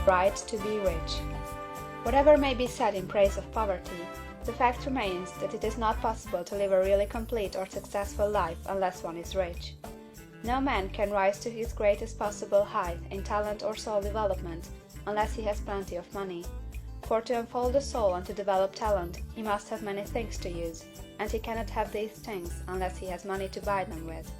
Right to be rich. Whatever may be said in praise of poverty, the fact remains that it is not possible to live a really complete or successful life unless one is rich. No man can rise to his greatest possible height in talent or soul development unless he has plenty of money. For to unfold the soul and to develop talent, he must have many things to use, and he cannot have these things unless he has money to buy them with.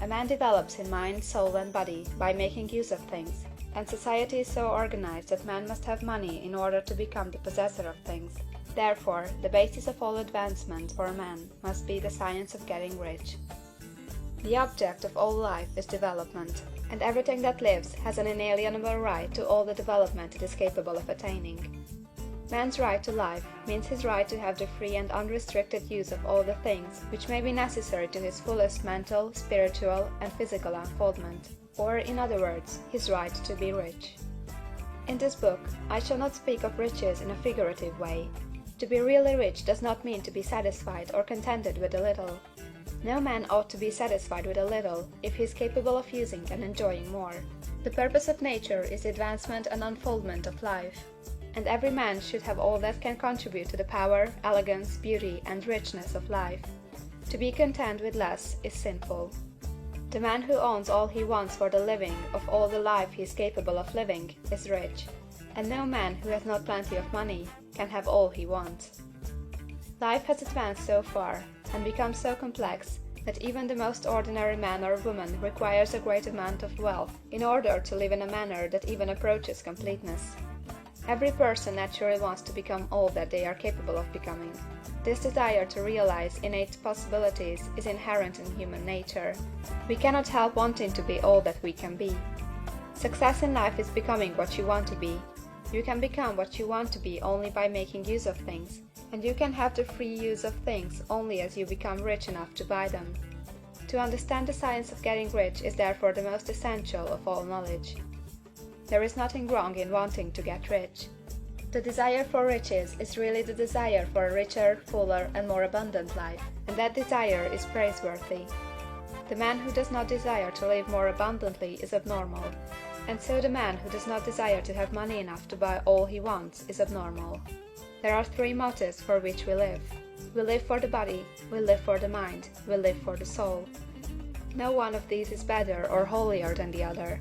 A man develops in mind, soul, and body by making use of things, and society is so organized that man must have money in order to become the possessor of things. Therefore, the basis of all advancement for a man must be the science of getting rich. The object of all life is development, and everything that lives has an inalienable right to all the development it is capable of attaining. Man's right to life means his right to have the free and unrestricted use of all the things which may be necessary to his fullest mental, spiritual, and physical unfoldment, or, in other words, his right to be rich. In this book, I shall not speak of riches in a figurative way. To be really rich does not mean to be satisfied or contented with a little. No man ought to be satisfied with a little if he is capable of using and enjoying more. The purpose of nature is the advancement and unfoldment of life, and every man should have all that can contribute to the power, elegance, beauty, and richness of life. To be content with less is sinful. The man who owns all he wants for the living of all the life he is capable of living is rich, and no man who has not plenty of money can have all he wants. Life has advanced so far, and become so complex, that even the most ordinary man or woman requires a great amount of wealth in order to live in a manner that even approaches completeness. Every person naturally wants to become all that they are capable of becoming. This desire to realize innate possibilities is inherent in human nature. We cannot help wanting to be all that we can be. Success in life is becoming what you want to be. You can become what you want to be only by making use of things, and you can have the free use of things only as you become rich enough to buy them. To understand the science of getting rich is therefore the most essential of all knowledge. There is nothing wrong in wanting to get rich. The desire for riches is really the desire for a richer, fuller, and more abundant life, and that desire is praiseworthy. The man who does not desire to live more abundantly is abnormal, and so the man who does not desire to have money enough to buy all he wants is abnormal. There are three motives for which we live. We live for the body, we live for the mind, we live for the soul. No one of these is better or holier than the other.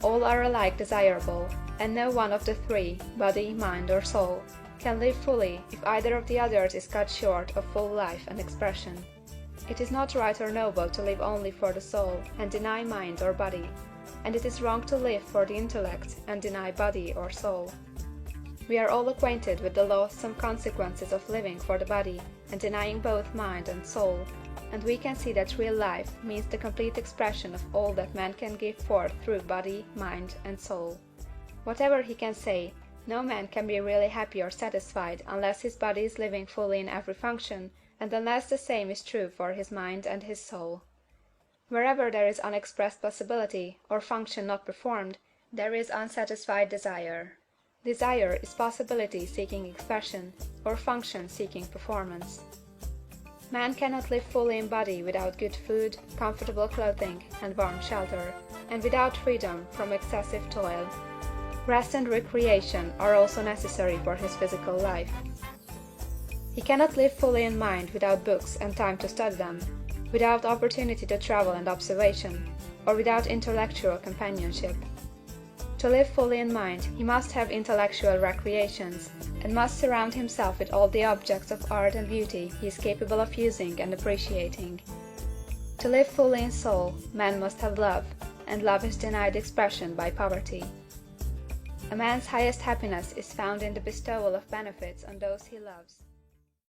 All are alike desirable, and no one of the three, body, mind, or soul, can live fully if either of the others is cut short of full life and expression. It is not right or noble to live only for the soul and deny mind or body, and it is wrong to live for the intellect and deny body or soul. We are all acquainted with the loathsome consequences of living for the body and denying both mind and soul, and we can see that real life means the complete expression of all that man can give forth through body, mind, and soul. Whatever he can say, no man can be really happy or satisfied unless his body is living fully in every function, and unless the same is true for his mind and his soul. Wherever there is unexpressed possibility, or function not performed, there is unsatisfied desire. Desire is possibility seeking expression, or function seeking performance. Man cannot live fully in body without good food, comfortable clothing, and warm shelter, and without freedom from excessive toil. Rest and recreation are also necessary for his physical life. He cannot live fully in mind without books and time to study them, without opportunity to travel and observation, or without intellectual companionship. To live fully in mind, he must have intellectual recreations, and must surround himself with all the objects of art and beauty he is capable of using and appreciating. To live fully in soul, man must have love, and love is denied expression by poverty. A man's highest happiness is found in the bestowal of benefits on those he loves.